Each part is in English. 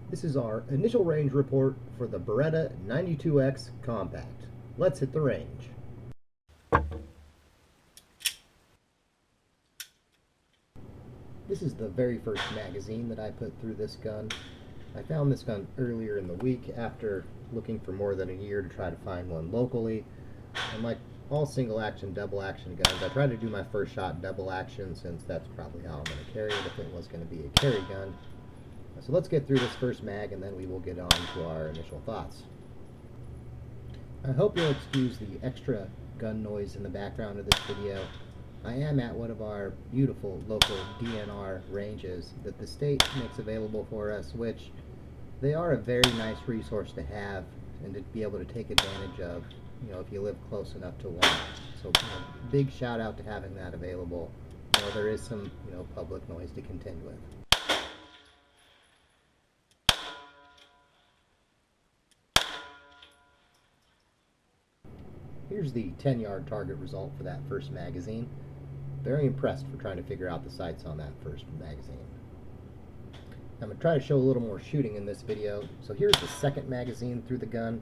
This is our initial range report for the Beretta 92X Compact. Let's hit the range. This is the very first magazine that I put through this gun. I found this gun earlier in the week after looking for more than a year to try to find one locally. And like all single action, double action guns, I tried to do my first shot double action since that's probably how I'm going to carry it if it was going to be a carry gun. So let's get through this first mag and then we will get on to our initial thoughts. I hope you'll excuse the extra gun noise in the background of this video. I am at one of our beautiful local DNR ranges that the state makes available for us, which they are a very nice resource to have and to be able to take advantage of, if you live close enough to one. So big shout out to having that available. There is some public noise to contend with. Here's the 10-yard target result for that first magazine. Very impressed for trying to figure out the sights on that first magazine. I'm going to try to show a little more shooting in this video. So here's the second magazine through the gun.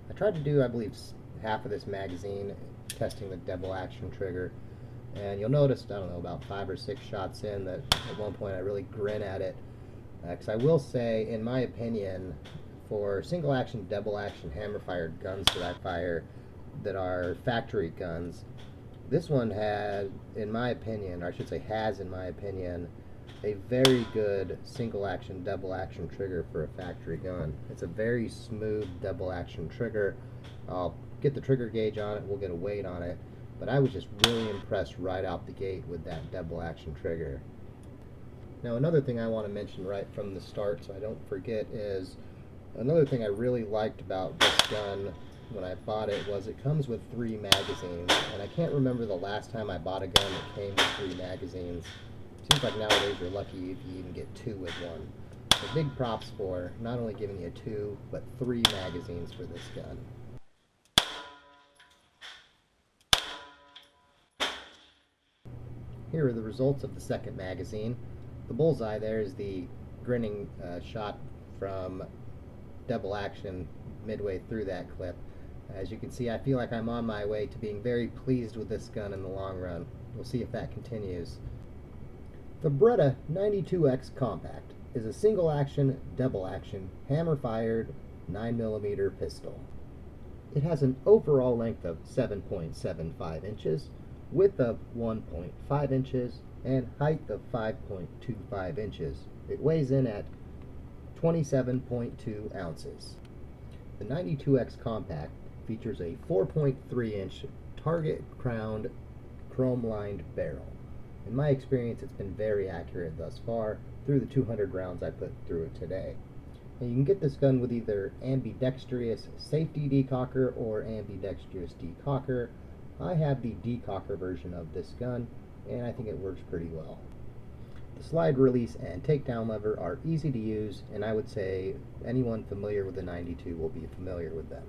I tried to do, I believe, half of this magazine testing the double action trigger. And you'll notice, I don't know, about 5 or 6 shots in that at one point I really grin at it. Because I will say, in my opinion, for single action, double action, hammer fired guns that I fire that are factory guns, this one had, in my opinion, or I should say has in my opinion, a very good single action, double action trigger for a factory gun. It's a very smooth double action trigger. I'll get the trigger gauge on it, we'll get a weight on it, but I was just really impressed right out the gate with that double action trigger. Now another thing I want to mention right from the start so I don't forget is, another thing I really liked about this gun when I bought it was it comes with 3 magazines, and I can't remember the last time I bought a gun that came with 3 magazines. Seems like nowadays you're lucky if you even get 2 with one. So big props for not only giving you 2, but 3 magazines for this gun. Here are the results of the second magazine. The bullseye there is the grinning shot from double action midway through that clip. As you can see, I feel like I'm on my way to being very pleased with this gun in the long run. We'll see if that continues. The Beretta 92X Compact is a single action, double action, hammer fired 9mm pistol. It has an overall length of 7.75 inches, width of 1.5 inches, and height of 5.25 inches. It weighs in at 27.2 ounces. The 92X Compact features a 4.3-inch target-crowned chrome-lined barrel. In my experience, it's been very accurate thus far through the 200 rounds I put through it today. And you can get this gun with either ambidextrous safety decocker or ambidextrous decocker. I have the decocker version of this gun, and I think it works pretty well. The slide release and takedown lever are easy to use, and I would say anyone familiar with the 92 will be familiar with them.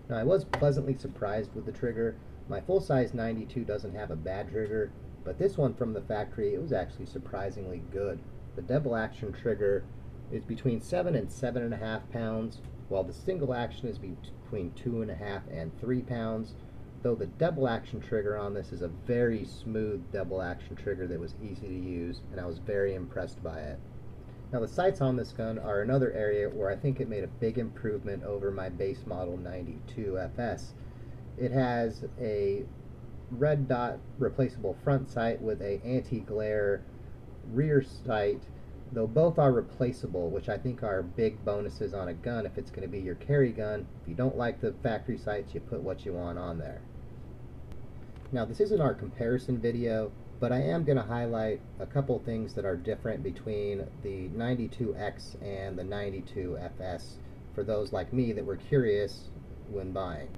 Now, I was pleasantly surprised with the trigger. My full-size 92 doesn't have a bad trigger, but this one from the factory, it was actually surprisingly good. The double action trigger is between 7 and 7.5 pounds, while the single action is between 2.5 and 3 pounds. Though the double action trigger on this is a very smooth double action trigger that was easy to use, and I was very impressed by it. Now the sights on this gun are another area where I think it made a big improvement over my base model 92 FS. It has a red dot replaceable front sight with a anti-glare rear sight, though both are replaceable, which I think are big bonuses on a gun if it's going to be your carry gun. If you don't like the factory sights, you put what you want on there. Now this isn't our comparison video, but I am going to highlight a couple things that are different between the 92X and the 92FS for those like me that were curious when buying.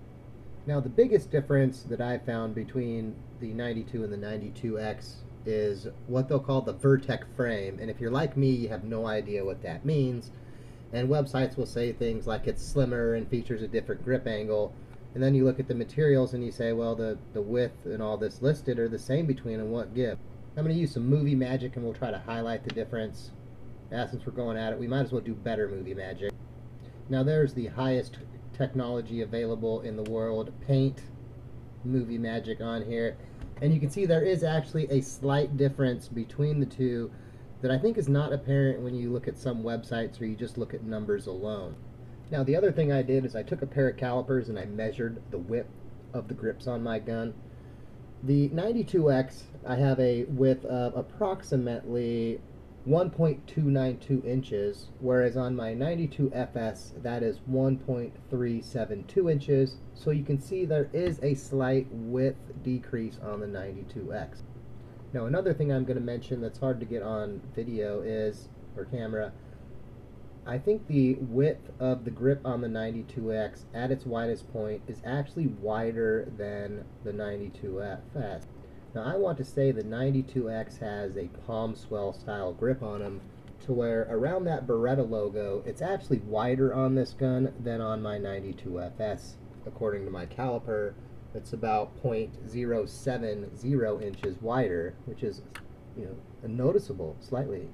Now the biggest difference that I found between the 92 and the 92X is what they'll call the Vertex Frame, and if you're like me, you have no idea what that means, and websites will say things like it's slimmer and features a different grip angle, and then you look at the materials and you say, well, the width and all this listed are the same between them, what give? I'm going to use some movie magic and we'll try to highlight the difference. Yeah, since we're going at it, we might as well do better movie magic. Now there's the highest technology available in the world, paint movie magic on here. And you can see there is actually a slight difference between the two that I think is not apparent when you look at some websites or you just look at numbers alone. Now the other thing I did is I took a pair of calipers and I measured the width of the grips on my gun. The 92X, I have a width of approximately 1.292 inches, whereas on my 92FS that is 1.372 inches, so you can see there is a slight width decrease on the 92X. Now another thing I'm going to mention that's hard to get on video is, or camera, I think the width of the grip on the 92X at its widest point is actually wider than the 92FS. Now I want to say the 92X has a palm swell style grip on them to where around that Beretta logo it's actually wider on this gun than on my 92FS. According to my caliper, it's about 0.070 inches wider, which is, you know, noticeable slightly.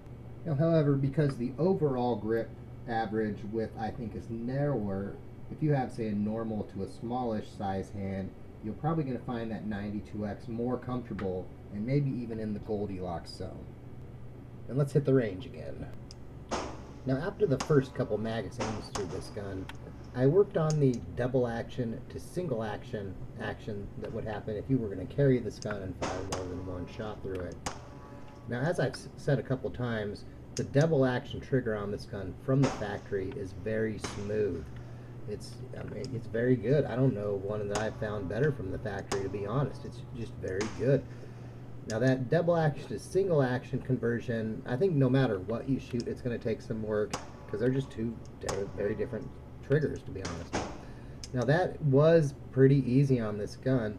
Now, however, because the overall grip average width I think is narrower, if you have, say, a normal to a smallish size hand, you're probably going to find that 92X more comfortable and maybe even in the Goldilocks zone. And let's hit the range again. Now, after the first couple magazines through this gun, I worked on the double action to single action that would happen if you were going to carry this gun and fire more than one shot through it. Now, as I've said a couple times, the double action trigger on this gun from the factory is very smooth. It's very good. I don't know one that I've found better from the factory, to be honest. It's just very good. Now that double action to single action conversion, I think no matter what you shoot, it's going to take some work because they're just two very different triggers, to be honest. Now that was pretty easy on this gun.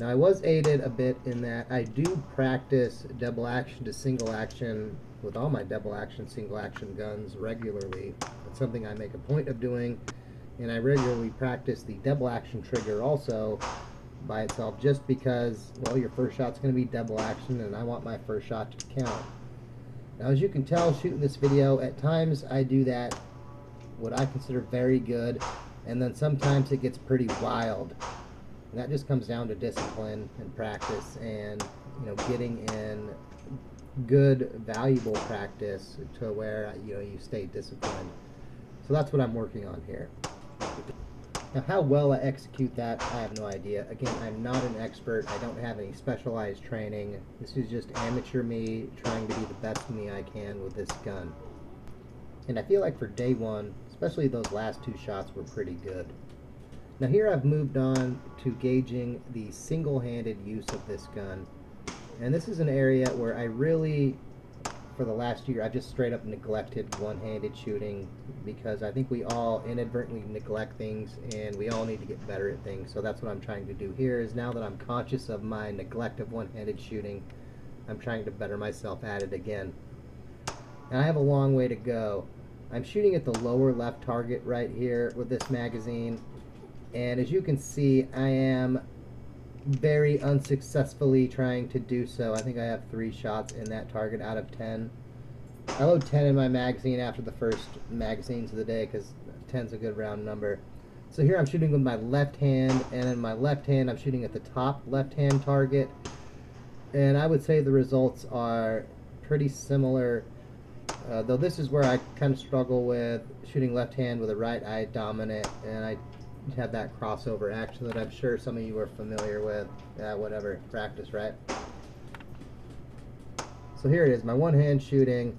Now I was aided a bit in that I do practice double action to single action with all my double action single action guns regularly. It's something I make a point of doing, and I regularly practice the double action trigger also by itself just because, well, your first shot's going to be double action and I want my first shot to count. Now as you can tell shooting this video, at times I do that what I consider very good, and then sometimes it gets pretty wild. And that just comes down to discipline and practice and, you know, getting in good, valuable practice to where, you know, you stay disciplined. So that's what I'm working on here. Now how well I execute that, I have no idea. Again, I'm not an expert. I don't have any specialized training. This is just amateur me trying to be the best me I can with this gun. And I feel like for day one, especially those last two shots were pretty good. Now here I've moved on to gauging the single-handed use of this gun. And this is an area where I really, for the last year, I've just straight up neglected one-handed shooting because I think we all inadvertently neglect things and we all need to get better at things. So that's what I'm trying to do here, is now that I'm conscious of my neglect of one-handed shooting, I'm trying to better myself at it again. And I have a long way to go. I'm shooting at the lower left target right here with this magazine, and as you can see, I am very unsuccessfully trying to do so. I think I have 3 shots in that target out of 10. I load 10 in my magazine after the first magazines of the day because 10's a good round number. So here I'm shooting with my left hand, and in my left hand I'm shooting at the top left hand target, and I would say the results are pretty similar. Though this is where I kind of struggle with shooting left hand with a right eye dominant, and I have that crossover action that I'm sure some of you are familiar with. Whatever, practice, right? So here it is, my one hand shooting.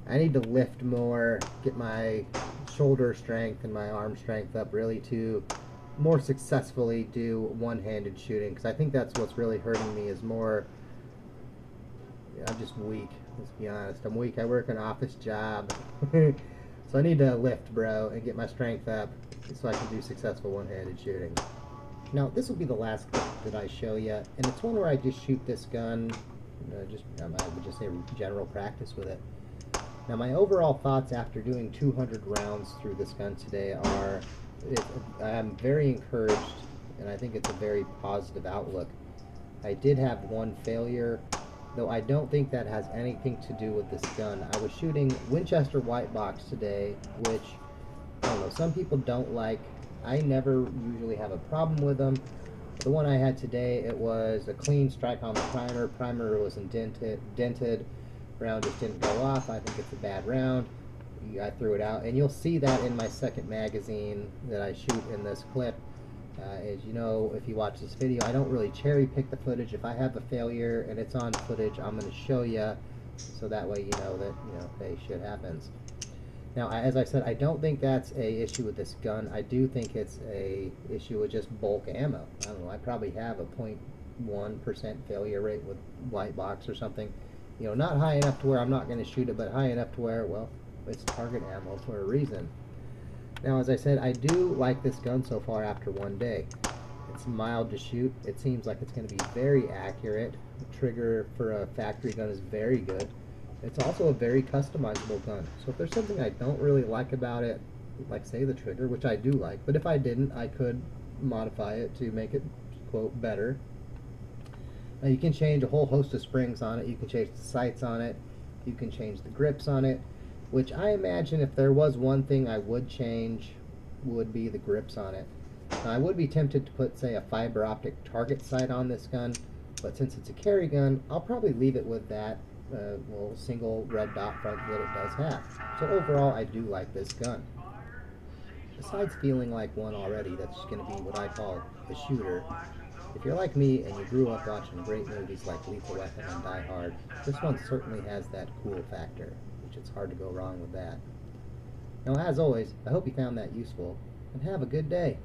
I need to lift more, get my shoulder strength and my arm strength up really to more successfully do one-handed shooting, because I think that's what's really hurting me is more, I'm just weak. Let's be honest, I'm weak. I work an office job. So I need to lift, bro, and get my strength up so I can do successful one-handed shooting. Now, this will be the last clip that I show you, and it's one where I just shoot this gun, I would just say general practice with it. Now, my overall thoughts after doing 200 rounds through this gun today are, I'm very encouraged, and I think it's a very positive outlook. I did have one failure though I don't think that has anything to do with this gun. I was shooting Winchester white box today, which, I don't know, some people don't like. I never usually have a problem with them. The one I had today, it was a clean strike on the primer. Primer was dented. Round just didn't go off. I think it's a bad round. I threw it out, and you'll see that in my second magazine that I shoot in this clip. As you know, if you watch this video, I don't really cherry pick the footage. If I have a failure and it's on footage, I'm going to show you, so that way you know that, hey, shit happens. Now, as I said, I don't think that's a issue with this gun. I do think it's a issue with just bulk ammo. I don't know, I probably have a 0.1% failure rate with white box or something. Not high enough to where I'm not going to shoot it, but high enough to where, well, it's target ammo for a reason. Now, as I said, I do like this gun so far after one day. It's mild to shoot. It seems like it's going to be very accurate. The trigger for a factory gun is very good. It's also a very customizable gun. So if there's something I don't really like about it, like say the trigger, which I do like, but if I didn't, I could modify it to make it, quote, better. Now you can change a whole host of springs on it. You can change the sights on it. You can change the grips on it, which I imagine if there was one thing I would change would be the grips on it. Now, I would be tempted to put, say, a fiber optic target sight on this gun, but since it's a carry gun, I'll probably leave it with that little single red dot front that it does have. So overall, I do like this gun. Besides feeling like one already that's going to be what I call a shooter, if you're like me and you grew up watching great movies like Lethal Weapon and Die Hard, this one certainly has that cool factor, which it's hard to go wrong with that. Now, as always, I hope you found that useful, and have a good day.